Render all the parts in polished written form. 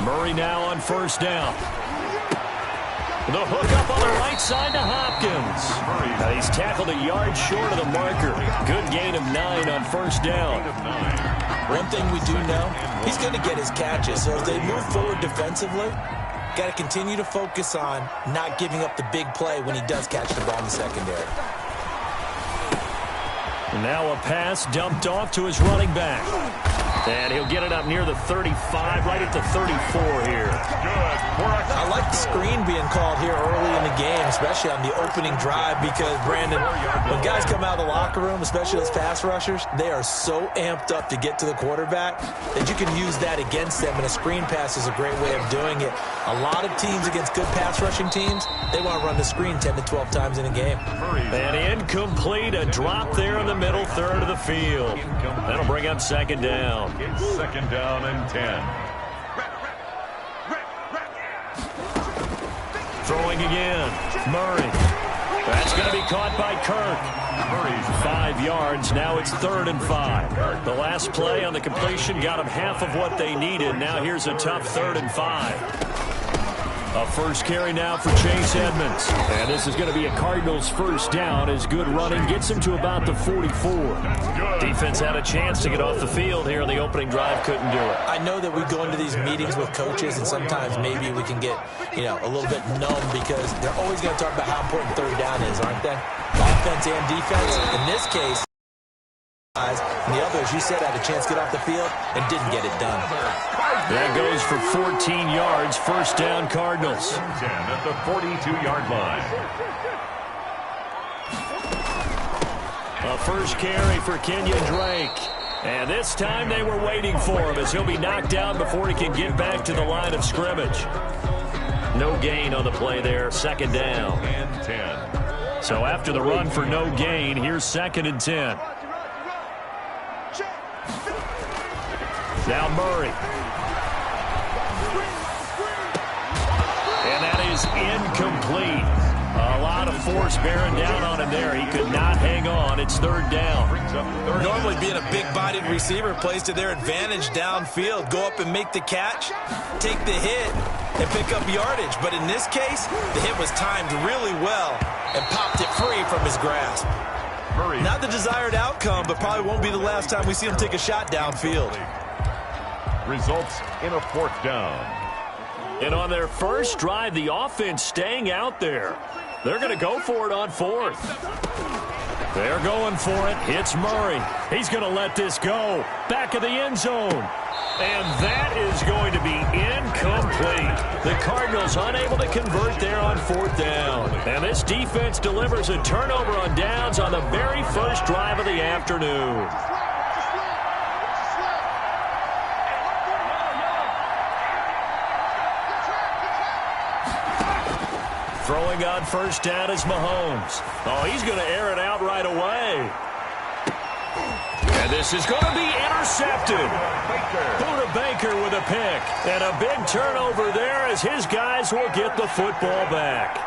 Murray now on first down. The hook up on the right side to Hopkins. He's tackled a yard short of the marker. Good gain of 9 on first down. One thing we do know, he's going to get his catches. So as they move forward defensively, got to continue to focus on not giving up the big play when he does catch the ball in the secondary. Now a pass dumped off to his running back. And he'll get it up near the 35, right at the 34 here. I like the screen being called here early in the game, especially on the opening drive, because, Brandon, when guys come out of the locker room, especially those pass rushers, they are so amped up to get to the quarterback that you can use that against them, and a screen pass is a great way of doing it. A lot of teams against good pass rushing teams, they want to run the screen 10 to 12 times in a game. And incomplete, a drop there in the middle third of the field. That'll bring up second down. It's second down and 10. Throwing again. Murray. That's going to be caught by Kirk. 5 yards. Now it's 3rd and 5. The last play on the completion got them half of what they needed. Now here's a tough 3rd and 5. A first carry now for Chase Edmonds. And this is going to be a Cardinals first down as good running gets him to about the 44. Defense had a chance to get off the field here on the opening drive, couldn't do it. I know that we go into these meetings with coaches, and sometimes maybe we can get, a little bit numb because they're always going to talk about how important third down is, aren't they? Offense and defense. In this case, and the others, you said, had a chance to get off the field and didn't get it done. That goes for 14 yards. First down, Cardinals. 10 at the 42-yard line. A first carry for Kenyon Drake. And this time they were waiting for him as he'll be knocked out before he can get back to the line of scrimmage. No gain on the play there. Second down. And 10. So after the run for no gain, here's 2nd and 10. Now Murray. And that is incomplete. A lot of force bearing down on him there. He could not hang on. It's 3rd down. Normally being a big-bodied receiver plays to their advantage downfield. Go up and make the catch, take the hit, and pick up yardage. But in this case, the hit was timed really well and popped it free from his grasp. Not the desired outcome, but probably won't be the last time we see him take a shot downfield. Results in a 4th down. And on their first drive, the offense staying out there. They're going to go for it on 4th. They're going for it. It's Murray. He's going to let this go. Back of the end zone. And that is going to be incomplete. The Cardinals unable to convert there on 4th down. And this defense delivers a turnover on downs on the very first drive of the afternoon. Throwing on first down is Mahomes. Oh, he's going to air it out right away. And this is going to be intercepted. Budda Baker with a pick. And a big turnover there as his guys will get the football back.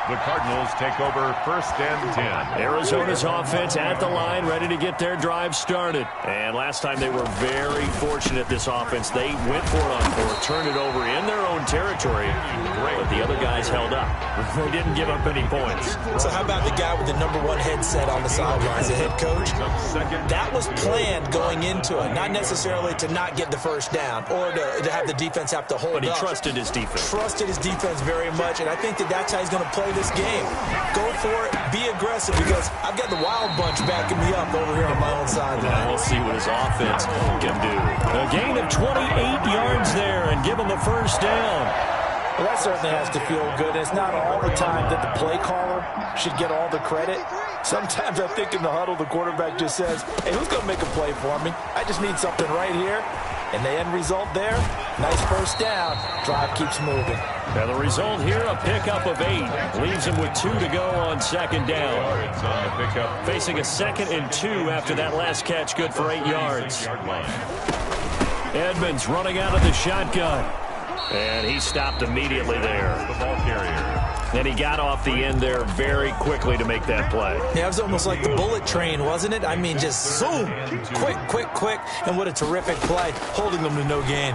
The Cardinals take over 1st and 10. Arizona's offense at the line, ready to get their drive started. And last time they were very fortunate, this offense. They went for it on 4th, turned it over in their own territory. But the other guys held up. They didn't give up any points. So how about the guy with the #1 headset on the sidelines, the head coach? That was planned going into it, not necessarily to not get the first down or to have the defense have to hold up. But he trusted his defense. Trusted his defense very much, and I think that's how he's going to play this game. Go for it, be aggressive, because I've got the Wild Bunch backing me up over here on my own sideline. We'll see what his offense can do. A gain of 28 yards there and give him the first down. Well, that certainly has to feel good. It's not all the time that the play caller should get all the credit. Sometimes I think in the huddle, the quarterback just says, hey, who's going to make a play for me? I just need something right here. And the end result there, nice first down. Drive keeps moving. Now the result here, a pickup of 8. Leaves him with 2 to go on second down. It's on the pickup. Facing a 2nd and 2 after that last catch, good for 8 yards. Edmonds running out of the shotgun. And he stopped immediately there. The ball carrier. And he got off the end there very quickly to make that play. Yeah, it was almost like the bullet train, wasn't it? I mean, just zoom, quick, and what a terrific play, holding them to no gain.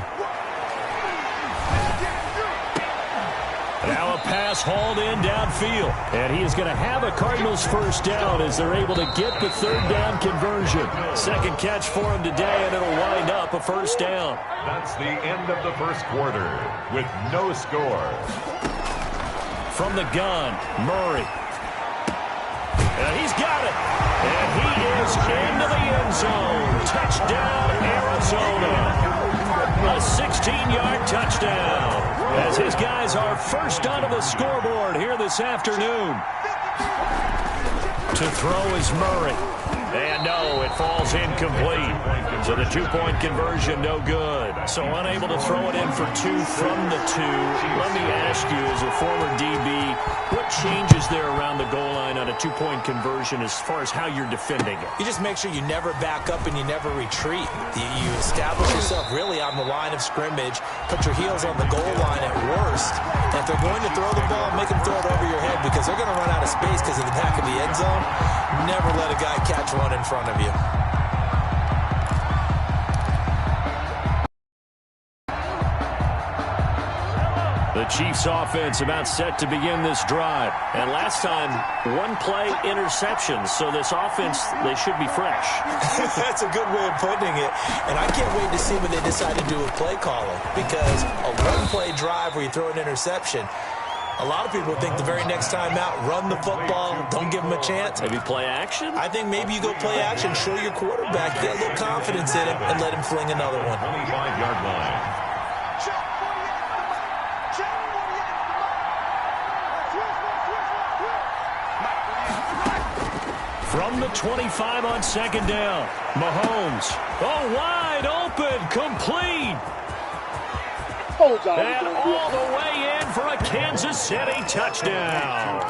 Now a pass hauled in downfield. And he is going to have a Cardinals first down as they're able to get the third down conversion. Second catch for him today, and it'll wind up a first down. That's the end of the first quarter with no score. From the gun, Murray. And he's got it. And he is into the end zone. Touchdown, Arizona. A 16-yard touchdown as his guys are first onto the scoreboard here this afternoon. To throw is Murray. And no, it falls incomplete. So the two-point conversion, no good. So unable to throw it in for two from the two. Let me ask you, as a former DB, what changes there around the goal line on a two-point conversion as far as how you're defending it? You just make sure you never back up and you never retreat. You establish yourself really on the line of scrimmage, put your heels on the goal line at worst. And if they're going to throw the ball, make them throw it over your head because they're going to run out of space because of the back of the end zone. Never let a guy catch one in front of you. The Chiefs offense about set to begin this drive. And last time, one play interception. So this offense, they should be fresh. That's a good way of putting it. And I can't wait to see what they decide to do with play calling. Because a one-play drive where you throw an interception, a lot of people think the very next time out, run the football, don't give them a chance. Maybe play action? I think maybe you go play action, show your quarterback, get a little confidence in him, and let him fling another one. 25-yard line. From the 25 on second down, Mahomes. Oh, wide open, complete. And all the way in for a Kansas City touchdown.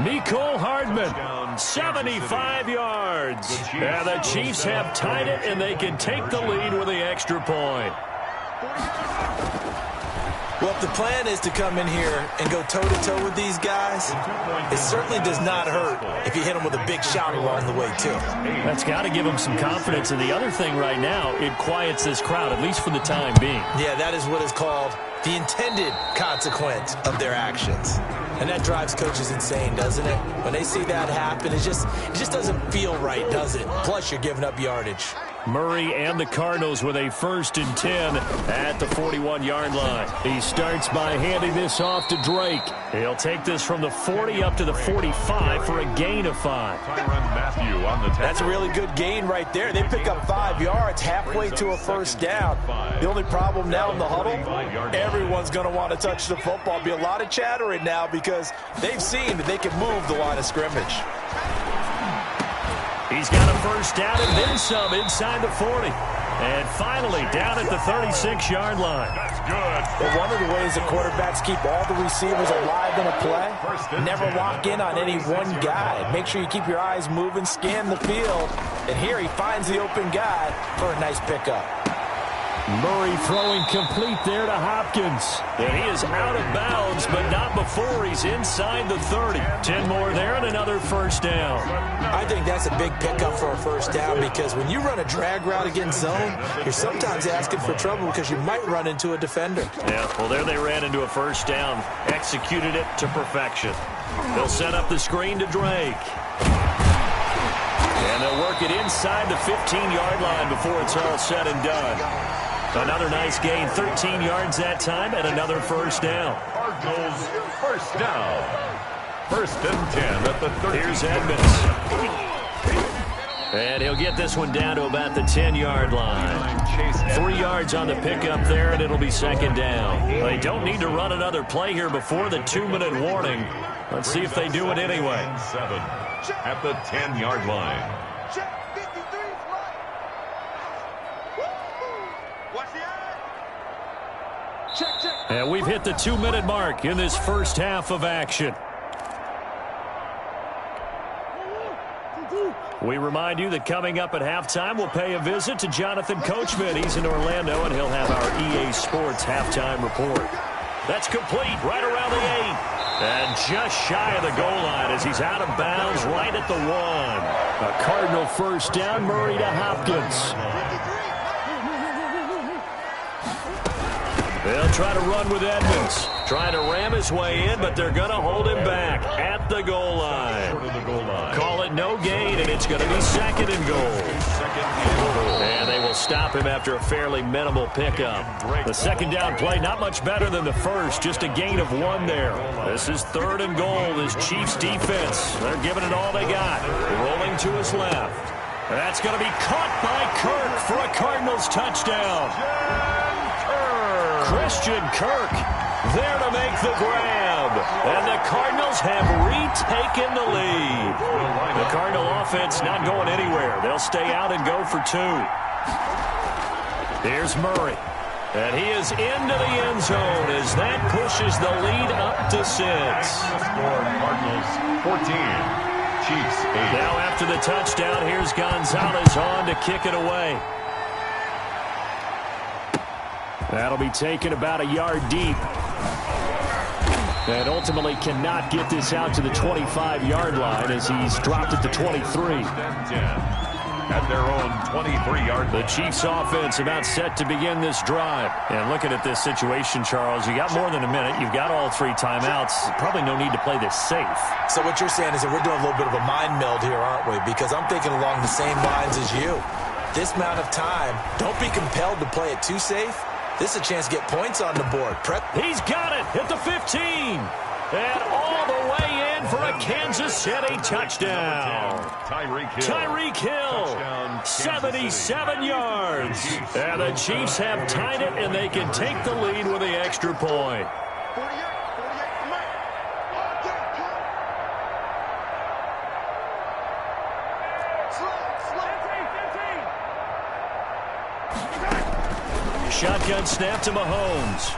Mecole Hardman, 75 yards. And the Chiefs have tied it, and they can take the lead with the extra point. Well, if the plan is to come in here and go toe-to-toe with these guys, it certainly does not hurt if you hit them with a big shot along the way, too. That's got to give them some confidence. And the other thing right now, it quiets this crowd, at least for the time being. Yeah, that is what is called the intended consequence of their actions. And that drives coaches insane, doesn't it? When they see that happen, it just doesn't feel right, does it? Plus, you're giving up yardage. Murray and the Cardinals with a 1st and 10 at the 41-yard line. He starts by handing this off to Drake. He'll take this from the 40 up to the 45 for a gain of 5. Matthew on the tackle. That's a really good gain right there. They pick up 5 yards halfway to a first down. The only problem now in the huddle, everyone's going to want to touch the football. Be a lot of chattering now because they've seen that they can move the line of scrimmage. He's got a first down and then some inside the 40. And finally down at the 36-yard line. That's good. But one of the ways the quarterbacks keep all the receivers alive in a play, never lock in on any one guy. Make sure you keep your eyes moving, scan the field. And here he finds the open guy for a nice pickup. Murray throwing complete there to Hopkins. And he is out of bounds, but not before he's inside the 30. 10 more there and another first down. I think that's a big pickup for a first down because when you run a drag route against zone, you're sometimes asking for trouble because you might run into a defender. Yeah, well, there they ran into a first down. Executed it to perfection. They'll set up the screen to Drake. And they'll work it inside the 15-yard line before it's all said and done. Another nice gain, 13 yards that time, and another first down. Cardinals first down. 1st and 10 at the 30. Here's Edmonds. And he'll get this one down to about the 10-yard line. 3 yards on the pickup there, and it'll be second down. They don't need to run another play here before the 2-minute warning. Let's see if they do it anyway. 7 at the 10-yard line. And we've hit the 2-minute mark in this first half of action. We remind you that coming up at halftime, we'll pay a visit to Jonathan Coachman. He's in Orlando, and he'll have our EA Sports halftime report. That's complete right around the 8. And just shy of the goal line as he's out of bounds right at the 1. A Cardinal first down, Murray to Hopkins. They'll try to run with Edmonds. Trying to ram his way in, but they're going to hold him back at the goal line. Call it no gain, and it's going to be second and goal. And they will stop him after a fairly minimal pickup. The second down play, not much better than the first, just a gain of 1 there. This is third and goal. This Chiefs defense, they're giving it all they got. Rolling to his left. That's going to be caught by Kirk for a Cardinals touchdown. Christian Kirk there to make the grab. And the Cardinals have retaken the lead. The Cardinal offense not going anywhere. They'll stay out and go for 2. Here's Murray. And he is into the end zone as that pushes the lead up to 6. Cardinals 14. Chiefs 8. Now after the touchdown, here's Gonzalez on to kick it away. That'll be taken about a yard deep. And ultimately cannot get this out to the 25-yard line as he's dropped at the 23. At their own 23-yard line. The Chiefs offense about set to begin this drive. And looking at this situation, Charles, you got more than a minute. You've got all 3 timeouts. Probably no need to play this safe. So what you're saying is that we're doing a little bit of a mind meld here, aren't we? Because I'm thinking along the same lines as you. This amount of time, don't be compelled to play it too safe. This is a chance to get points on the board. He's got it at the 15. And all the way in for a Kansas City touchdown. Tyreek Hill, 77 yards. And the Chiefs have tied it, and they can take the lead with the extra point. Shotgun snap to Mahomes.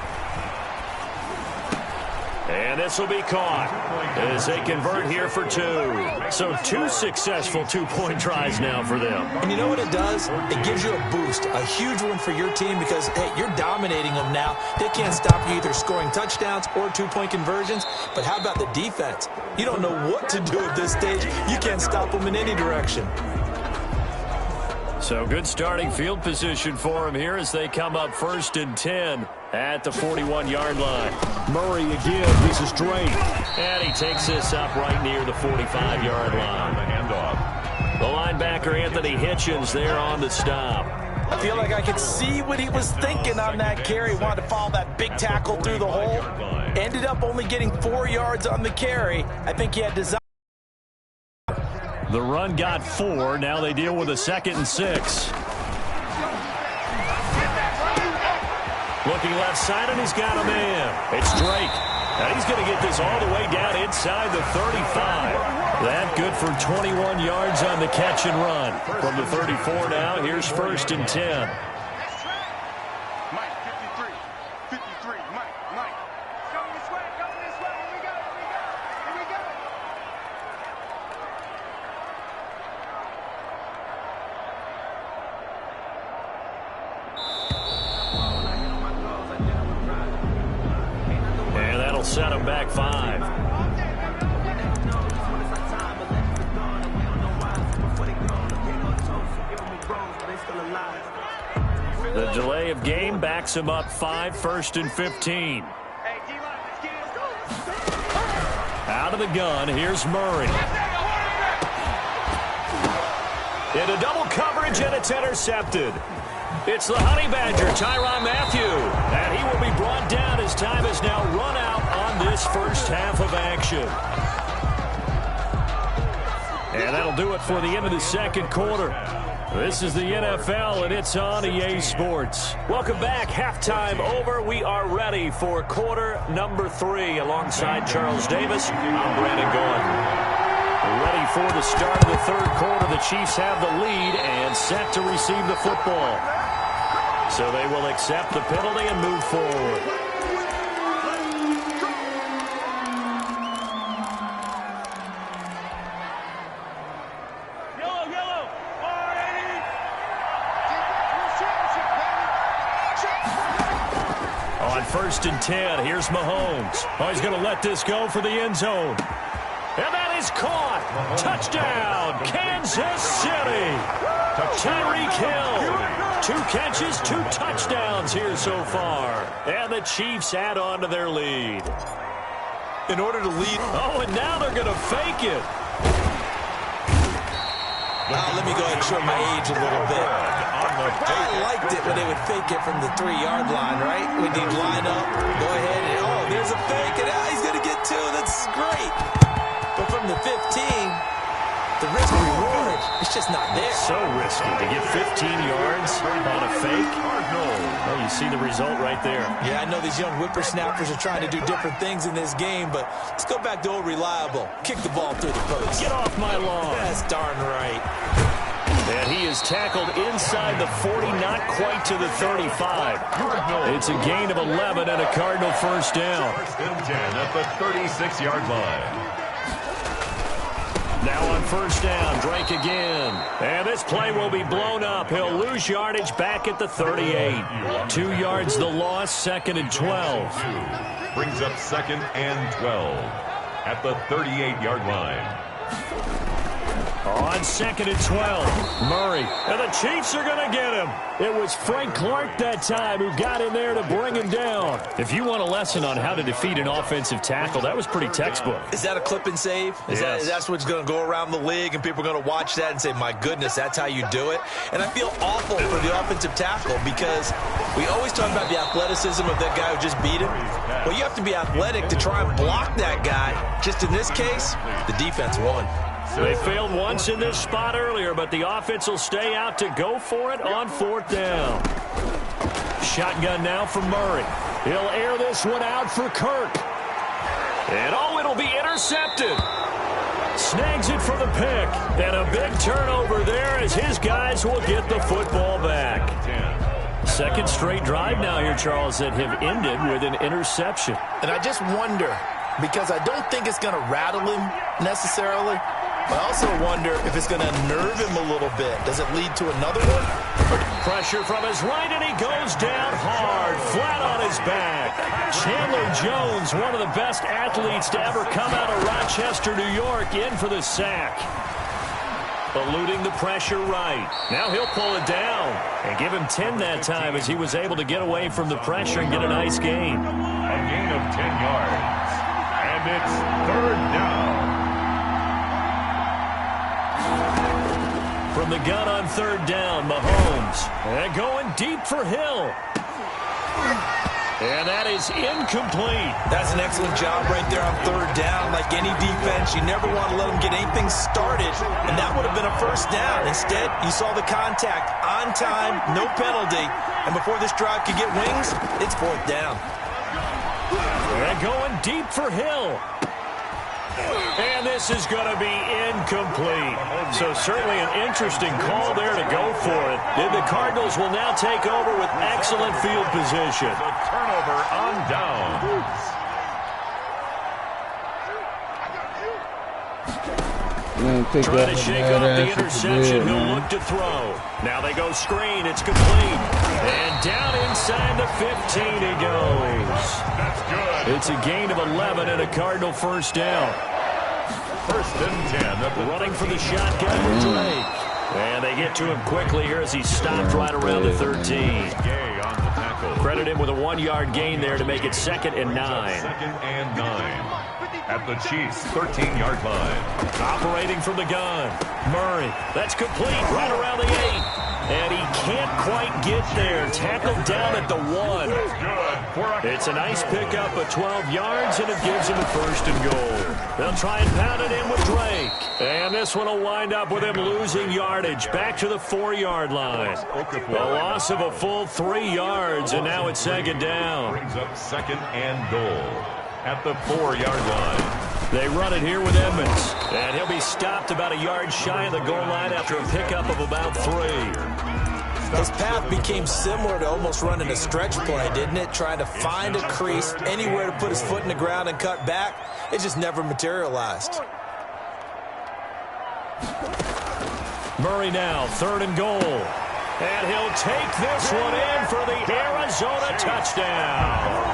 And this will be caught as they convert here for 2. So 2 successful 2-point tries now for them. And you know what it does? It gives you a boost, a huge one for your team because, hey, you're dominating them now. They can't stop you either scoring touchdowns or 2-point conversions. But how about the defense? You don't know what to do at this stage. You can't stop them in any direction. So good starting field position for him here as they come up 1st and 10 at the 41-yard line. Murray again. This is Drake. And he takes this up right near the 45-yard line. The linebacker Anthony Hitchens there on the stop. I feel like I could see what he was thinking on that carry. He wanted to follow that big tackle through the hole. Ended up only getting 4 yards on the carry. I think he had desire. The run got 4. Now they deal with a 2nd and 6. Looking left side, and he's got a man. It's Drake. And he's going to get this all the way down inside the 35. That good for 21 yards on the catch and run. From the 34 now, here's 1st and 10. Set him back 5. The delay of game backs him up 5, 1st and 15. Out of the gun, here's Murray. Into double coverage, and it's intercepted. It's the Honey Badger, Tyrann Mathieu, and he will be brought down as time has now run out on this first half of action. And that'll do it for the end of the second quarter. This is the NFL, and it's on EA Sports. Welcome back. Halftime over. We are ready for quarter number 3. Alongside Charles Davis, I'm Brandon Gaudin. Ready for the start of the third quarter. The Chiefs have the lead and set to receive the football. So they will accept the penalty and move forward. On 1st and 10. Here's Mahomes. Oh, he's going to let this go for the end zone. And that is caught. Touchdown, Kansas City. Tyreek Hill. 2 catches, 2 touchdowns here so far. And the Chiefs add on to their lead. In order to lead. Oh, and now they're going to fake it. Let me go ahead and show my age a little bit. I liked it when they would fake it from the 3-yard line, right? When they'd line up, go ahead and, oh, there's a fake, and he's going to get 2. That's great. But from the 15, the risk reward, it's just not there. So risky to get 15 yards on a fake. Well, you see the result right there. Yeah, I know these young whippersnappers are trying to do different things in this game, but let's go back to old reliable. Kick the ball through the post. Get off my lawn. That's darn right. And he is tackled inside the 40, not quite to the 35. It's a gain of 11 and a Cardinal first down. 1st and 10 at the 36-yard line. Now on first down, Drake again. And this play will be blown up. He'll lose yardage back at the 38. 2 yards the loss, 2nd and 12. Brings up 2nd and 12 at the 38-yard line. On 2nd and 12, Murray. And the Chiefs are going to get him. It was Frank Clark that time who got in there to bring him down. If you want a lesson on how to defeat an offensive tackle, that was pretty textbook. Is that a clip and save? That's what's going to go around the league, and people are going to watch that and say, my goodness, that's how you do it? And I feel awful for the offensive tackle because we always talk about the athleticism of that guy who just beat him. Well, you have to be athletic to try and block that guy. Just in this case, the defense won. They failed once in this spot earlier, but the offense will stay out to go for it on 4th down. Shotgun now for Murray. He'll air this one out for Kirk. And oh, it'll be intercepted. Snags it for the pick. And a big turnover there as his guys will get the football back. 2nd straight drive now here, Charles, that have ended with an interception. And I just wonder, because I don't think it's going to rattle him necessarily. I also wonder if it's going to nerve him a little bit. Does it lead to another one? Pressure from his right, and he goes down hard, flat on his back. Chandler Jones, one of the best athletes to ever come out of Rochester, New York, in for the sack. Eluding the pressure right. Now he'll pull it down and give him 10 that time as he was able to get away from the pressure and get a nice gain. A gain of 10 yards. And it's 3rd down. From the gun on 3rd down, Mahomes. And going deep for Hill. And that is incomplete. That's an excellent job right there on 3rd down. Like any defense, you never want to let them get anything started. And that would have been a first down. Instead, you saw the contact on time, no penalty. And before this drive could get wings, it's 4th down. And going deep for Hill. And this is going to be incomplete. So certainly an interesting call there to go for it. And the Cardinals will now take over with excellent field position. The turnover on downs. Trying to shake off the interception. He'll look to throw. Now they go screen. It's complete. And down inside the 15 he goes. That's good. It's a gain of 11 and a Cardinal first down. 1st and 10. Running for the shotgun with Drake. And they get to him quickly here as he's stopped right around the 13. Gay on the tackle. Credit him with a 1-yard gain there to make it 2nd and 9. 2nd and 9. At the Chiefs' 13-yard line. Operating from the gun. Murray. That's complete right around the 8. And he can't quite get there. Tackled down at the 1. It's a nice pickup of 12 yards, and it gives him a 1st and goal. They'll try and pound it in with Drake. And this one will wind up with him losing yardage back to the 4-yard line. A loss of a full 3 yards, and now it's 2nd down. Brings up 2nd and goal at the 4-yard line. They run it here with Edmonds. And he'll be stopped about a yard shy of the goal line after a pickup of about 3. His path became similar to almost running a stretch play, didn't it? Trying to find a crease, anywhere to put his foot in the ground and cut back. It just never materialized. Murray now, 3rd and goal. And he'll take this one in for the Arizona touchdown.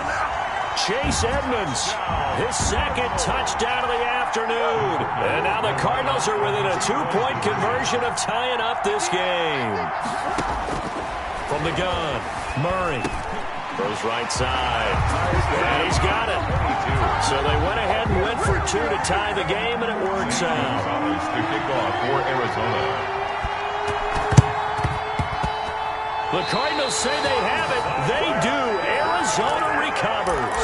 Chase Edmonds, his second touchdown of the afternoon. And now the Cardinals are within a 2-point conversion of tying up this game. From the gun, Murray. Throws right side. And he's got it. So they went ahead and went for 2 to tie the game, and it works out. To kick off for Arizona. The Cardinals say they have it. They do. Arizona recovers.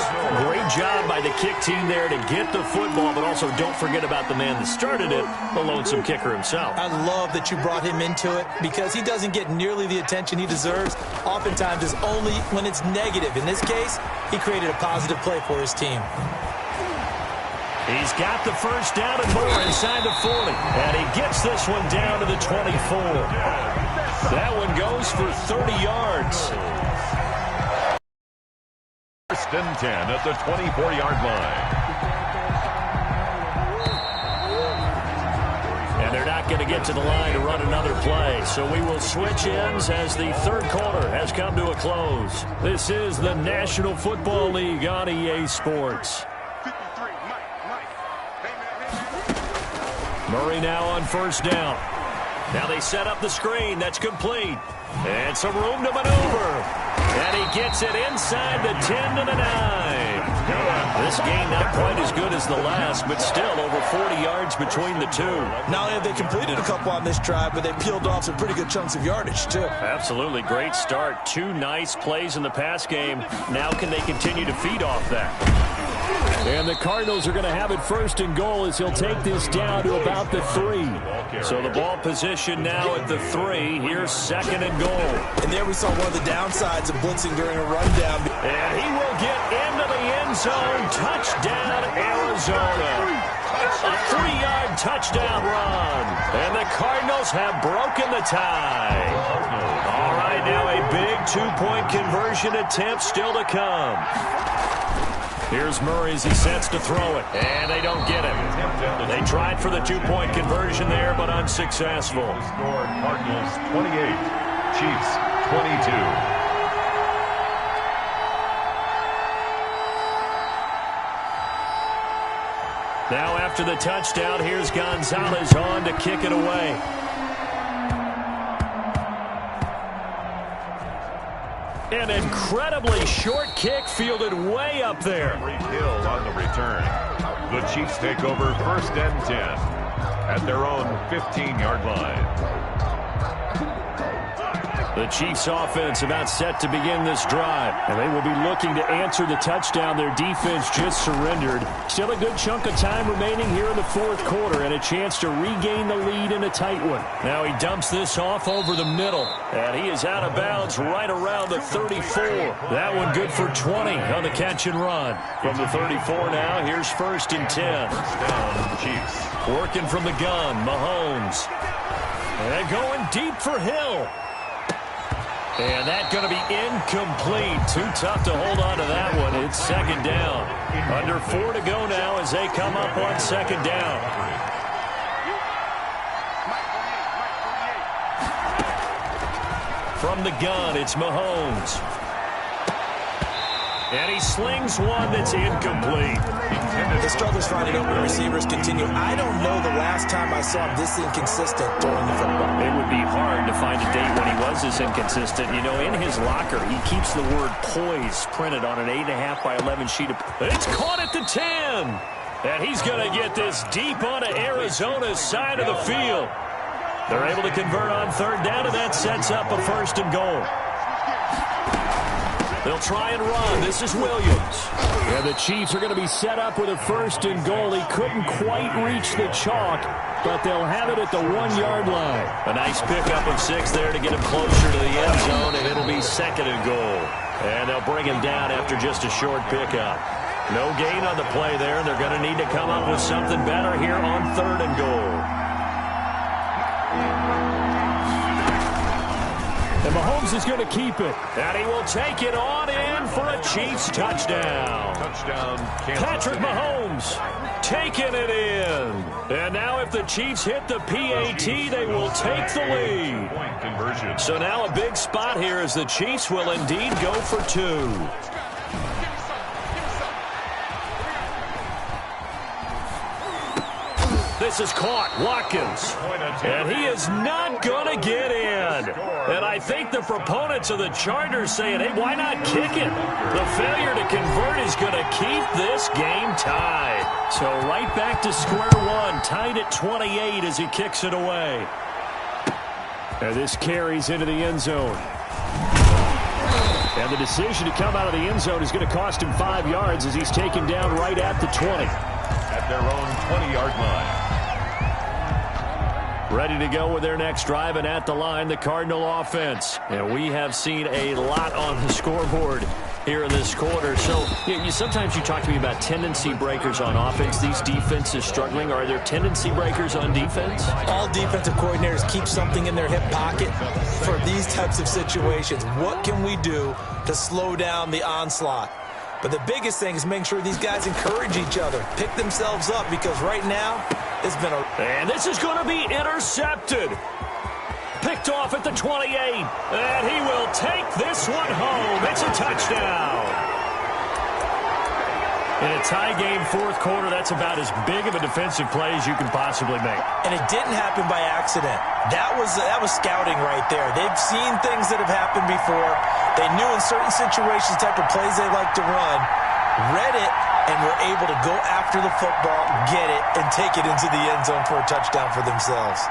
Great job by the kick team there to get the football, but also don't forget about the man that started it, the lonesome kicker himself. I love that you brought him into it because he doesn't get nearly the attention he deserves. Oftentimes it's only when it's negative. In this case, he created a positive play for his team. He's got the first down and more inside the 40. And he gets this one down to the 24. That one goes for 30 yards. First and 10 at the 24-yard line. And they're not going to get to the line to run another play. So we will switch ends as the third quarter has come to a close. This is the National Football League on EA Sports. Murray now on first down. Now they set up the screen. That's complete. And some room to maneuver. And he gets it inside the 10 to the 9. This game not quite as good as the last, but still over 40 yards between the two. Not only have they completed a couple on this drive, but they peeled off some pretty good chunks of yardage, too. Absolutely. Great start. 2 nice plays in the pass game. Now can they continue to feed off that? And the Cardinals are going to have it first and goal as he'll take this down to about the 3. So the ball position now at the 3. Here's second and goal. And there we saw one of the downsides of blitzing during a rundown. And he will get into the end zone. Touchdown, Arizona. A 3-yard touchdown run. And the Cardinals have broken the tie. All right, now a big 2-point conversion attempt still to come. Here's Murray as he sets to throw it. And they don't get it. They tried for the 2-point conversion there, but unsuccessful. The score, Cardinals 28, Chiefs 22. Now after the touchdown, here's Gonzalez on to kick it away. An incredibly short kick fielded way up there. Hill on the return. The Chiefs take over first and 10 at their own 15-yard line. The Chiefs offense about set to begin this drive. And they will be looking to answer the touchdown their defense just surrendered. Still a good chunk of time remaining here in the fourth quarter and a chance to regain the lead in a tight one. Now he dumps this off over the middle. And he is out of bounds right around the 34. That one good for 20 on the catch and run. From the 34 now, here's first and 10. First down, Chiefs. Working from the gun, Mahomes. And going deep for Hill. And that's going to be incomplete. Too tough to hold on to that one. It's second down. Under 4 to go now as they come up on second down. From the gun, it's Mahomes. And he slings one that's incomplete. The struggles finding open receivers continue. I don't know the last time I saw him this inconsistent throwing the football. It would be hard to find a date when he was this inconsistent. You know, in his locker, he keeps the word poise printed on an 8.5 by 11 sheet of... It's caught at the 10. And he's going to get this deep onto Arizona's side of the field. They're able to convert on third down, and that sets up a first and goal. They'll try and run. This is Williams. And the Chiefs are going to be set up with a first and goal. He couldn't quite reach the chalk, but they'll have it at the 1-yard line. A nice pickup of 6 there to get him closer to the end zone, and it'll be second and goal. And they'll bring him down after just a short pickup. No gain on the play there, and they're going to need to come up with something better here on third and goal. And Mahomes is going to keep it. And he will take it on in for a Chiefs touchdown. Touchdown, Patrick Mahomes taking it in. And now if the Chiefs hit the PAT, they will take the lead. Point conversion conversion. So now a big spot here as the Chiefs will indeed go for 2. This is caught. Watkins. And he is not going to get in. And I think the proponents of the Chargers saying, hey, why not kick it? The failure to convert is going to keep this game tied. So right back to square one, tied at 28 as he kicks it away. And this carries into the end zone. And the decision to come out of the end zone is going to cost him 5 yards as he's taken down right at the 20. At their own 20-yard line. Ready to go with their next drive, and at the line, the Cardinal offense. And we have seen a lot on the scoreboard here in this quarter. So sometimes you talk to me about tendency breakers on offense. These defenses struggling. Are there tendency breakers on defense? All defensive coordinators keep something in their hip pocket for these types of situations. What can we do to slow down the onslaught? But the biggest thing is making sure these guys encourage each other, pick themselves up, because right now it's been a... And this is going to be intercepted. Picked off at the 28. And he will take this one home. It's a touchdown. In a tie game, fourth quarter, that's about as big of a defensive play as you can possibly make. And it didn't happen by accident. That was scouting right there. They've seen things that have happened before. They knew in certain situations the type of plays they like to run, read it, and were able to go after the football, get it, and take it into the end zone for a touchdown for themselves.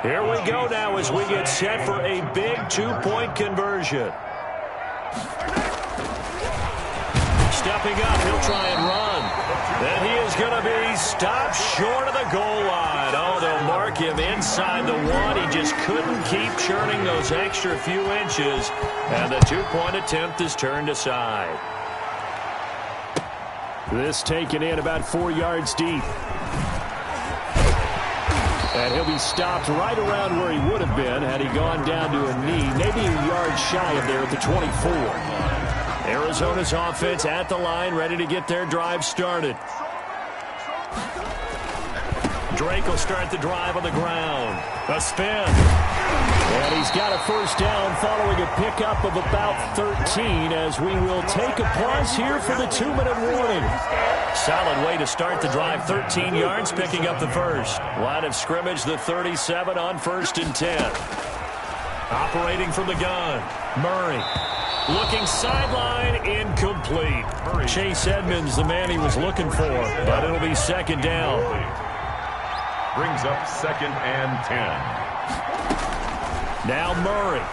Here we go now as we get set for a big two-point conversion. Stepping up, he'll try and run. Then he is going to be stopped short of the goal line. Oh, they'll mark him inside the one. He just couldn't keep churning those extra few inches. And the two-point attempt is turned aside. This taken in about 4 yards deep. And he'll be stopped right around where he would have been had he gone down to a knee, maybe a yard shy of there at the 24. Arizona's offense at the line, ready to get their drive started. Drake will start the drive on the ground. A spin. And he's got a first down following a pickup of about 13 as we will take a pause here for the 2-minute warning. Solid way to start the drive. 13 yards, picking up the first. Line of scrimmage, the 37 on 1st and 10. Operating from the gun, Murray. Looking sideline, incomplete. Chase Edmonds, the man he was looking for, but it'll be second down. Brings up 2nd and 10. Now Murray.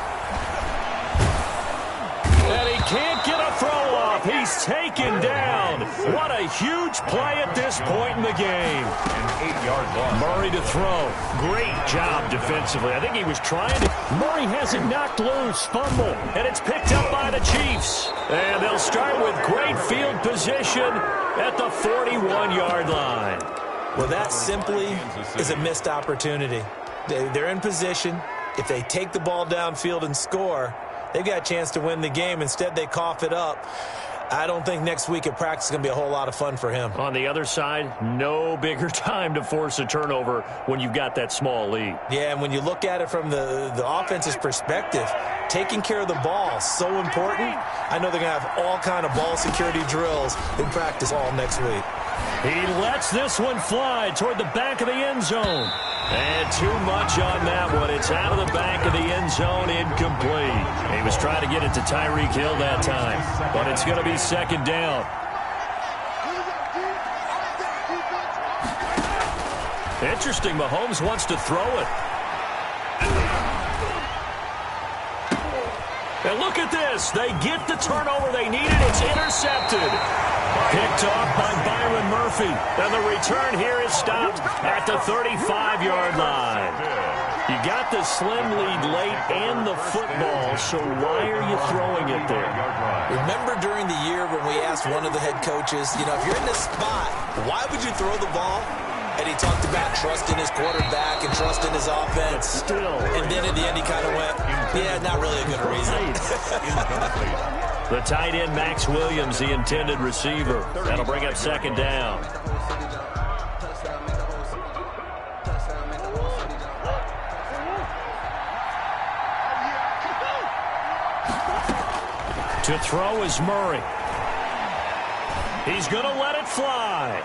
And he can't get a throw off. He's taken down. What a huge play at this point in the game. An 8-yard loss. Murray to throw. Great job defensively. I think he was trying to. Murray has it knocked loose. Fumble. And it's picked up by the Chiefs. And they'll start with great field position at the 41-yard line. Well, that simply is a missed opportunity. They're in position. If they take the ball downfield and score, they've got a chance to win the game. Instead, they cough it up. I don't think next week at practice is going to be a whole lot of fun for him. On the other side, no bigger time to force a turnover when you've got that small lead. Yeah, and when you look at it from the offense's perspective, taking care of the ball is so important. I know they're going to have all kind of ball security drills in practice all next week. He lets this one fly toward the back of the end zone. And too much on that one. It's out of the back of the end zone, incomplete. He was trying to get it to Tyreek Hill that time, but it's going to be second down. Interesting, Mahomes wants to throw it. And look at this. They get the turnover they needed. It's intercepted. Picked off by Byron Murphy. And the return here is stopped at the 35-yard line. You got the slim lead late and the football, so why are you throwing it there? Remember during the year when we asked one of the head coaches, if you're in this spot, why would you throw the ball? And he talked about trusting his quarterback and trusting his offense. But still. And then at the end he kind of went, yeah, not really a good reason. The tight end, Max Williams, the intended receiver. That'll bring up second down. To throw is Murray. He's going to let it fly.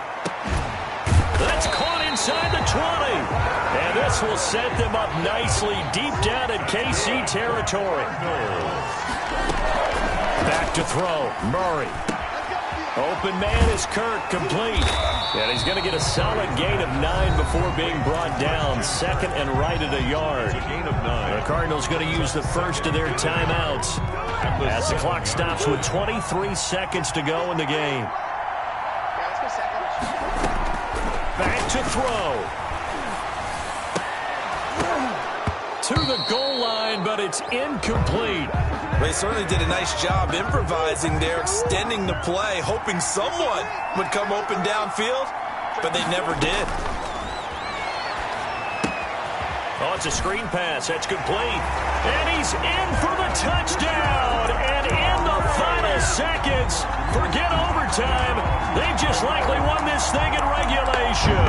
That's caught inside the 20. And this will set them up nicely deep down in KC territory. Back to throw. Murray. Open man is Kirk, complete. And he's going to get a solid gain of 9 before being brought down. Second and right at a yard. Gain of 9. The Cardinals going to use the first of their timeouts as the clock stops with 23 seconds to go in the game. Back to throw. To the goal line, but it's incomplete. They certainly did a nice job improvising there, extending the play, hoping someone would come open downfield, but they never did. Oh, it's a screen pass. That's complete. And he's in for the touchdown. And in the final seconds, forget overtime. They've just likely won this thing in regulation.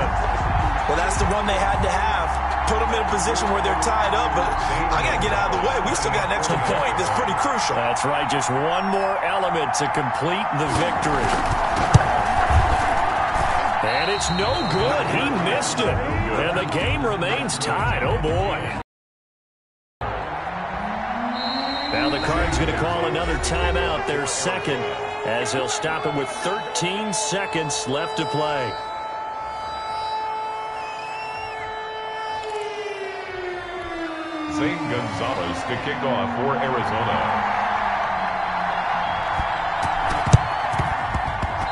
Well, that's the one they had to have. Put them in a position where they're tied up, but I got to get out of the way. We still got an extra point that's pretty crucial. That's right. Just one more element to complete the victory. And it's no good. He missed it. And the game remains tied. Oh, boy. Now the Cards going to call another timeout, their second, as they'll stop it with 13 seconds left to play. Zane Gonzalez to kick off for Arizona.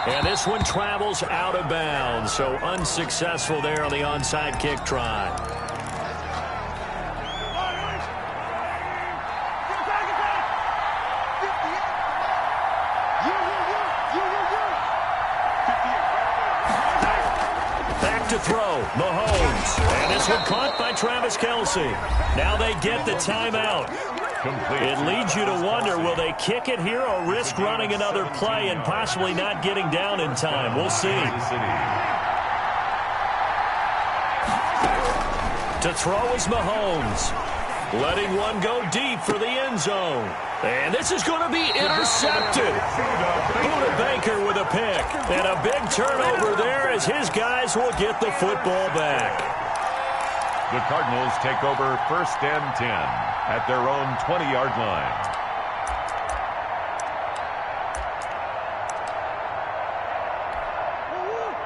And this one travels out of bounds, so unsuccessful there on the onside kick try. Back to throw, Mahomes. And this one caught by Travis Kelce. Now they get the timeout. Complete. It leads you to wonder, will they kick it here or risk running another play and possibly not getting down in time? We'll see. To throw is Mahomes. Letting one go deep for the end zone. And this is going to be intercepted. Buda Baker with a pick. And a big turnover there as his guys will get the football back. The Cardinals take over first and 10 at their own 20-yard line.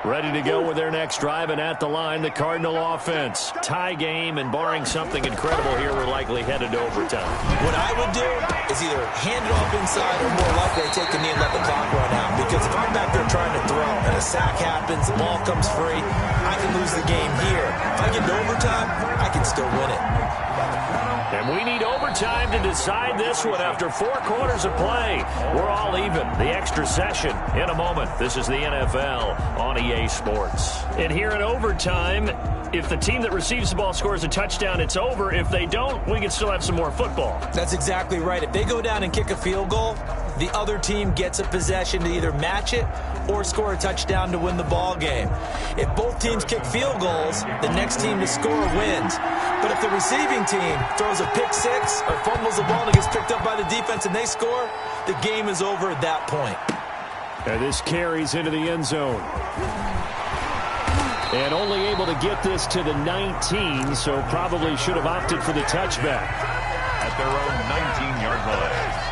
Ready to go with their next drive, and at the line, the Cardinal offense. Tie game, and barring something incredible here, we're likely headed to overtime. What I would do is either hand it off inside or more likely take a knee and let the clock run out. Because if I'm back there trying to throw and a sack happens, the ball comes free, I can lose the game here. If I get to overtime, I can still win it. And we need overtime to decide this one after 4 quarters of play. We're all even. The extra session in a moment. This is the NFL on EA Sports. And here in overtime, if the team that receives the ball scores a touchdown, it's over. If they don't, we can still have some more football. That's exactly right. If they go down and kick a field goal, the other team gets a possession to either match it or score a touchdown to win the ball game. If both teams kick field goals, the next team to score wins. But if the receiving team throws a pick six or fumbles the ball and it gets picked up by the defense and they score, the game is over at that point. And this carries into the end zone. And only able to get this to the 19, so probably should have opted for the touchback. At their own 19-yard line.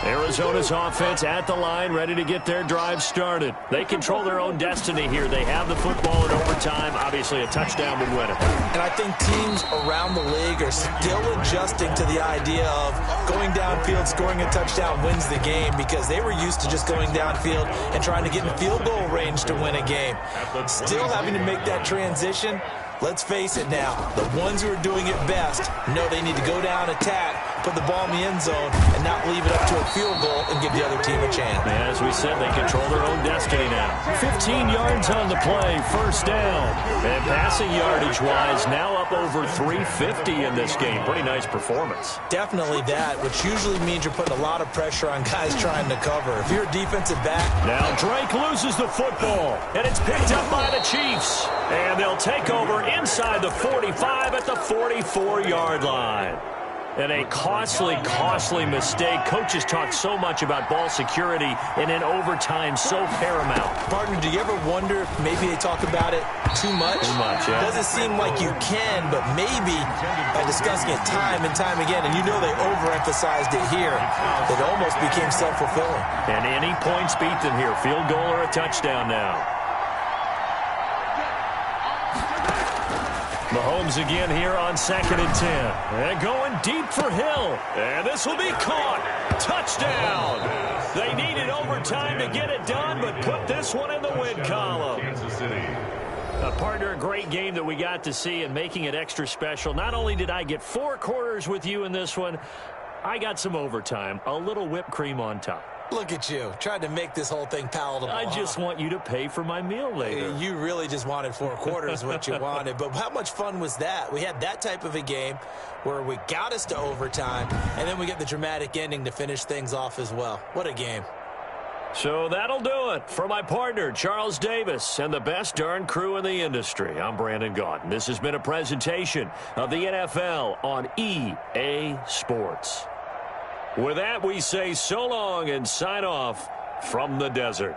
Arizona's offense at the line, ready to get their drive started. They control their own destiny here. They have the football in overtime. Obviously, a touchdown would win it. And I think teams around the league are still adjusting to the idea of going downfield, scoring a touchdown wins the game, because they were used to just going downfield and trying to get in field goal range to win a game. Still having to make that transition. Let's face it now, the ones who are doing it best know they need to go down, attack, put the ball in the end zone and not leave it up to a field goal and give the other team a chance. As we said, they control their own destiny now. 15 yards on the play, first down. And passing yardage-wise, now up over 350 in this game. Pretty nice performance. Definitely that, which usually means you're putting a lot of pressure on guys trying to cover. If you're a defensive back. Now Drake loses the football, and it's picked up by the Chiefs. And they'll take over inside the 45 at the 44-yard line. And a costly, costly mistake. Coaches talk so much about ball security, and in overtime, so paramount. Partner, do you ever wonder if maybe they talk about it too much? Too much, yeah. Doesn't seem like you can, but maybe by discussing it time and time again, and you know they overemphasized it here, it almost became self-fulfilling. And any points beat them here. Field goal or a touchdown now. Mahomes again here on 2nd and 10. And going deep for Hill. And this will be caught. Touchdown. They needed overtime to get it done, but put this one in the win column. Kansas City. Partner, a great game that we got to see and making it extra special. Not only did I get 4 quarters with you in this one, I got some overtime. A little whipped cream on top. Look at you, trying to make this whole thing palatable. I just want you to pay for my meal later. You really just wanted 4 quarters, what you wanted. But how much fun was that? We had that type of a game where we got us to overtime, and then we get the dramatic ending to finish things off as well. What a game. So that'll do it for my partner, Charles Davis, and the best darn crew in the industry. I'm Brandon Gaudin. This has been a presentation of the NFL on EA Sports. With that, we say so long and sign off from the desert.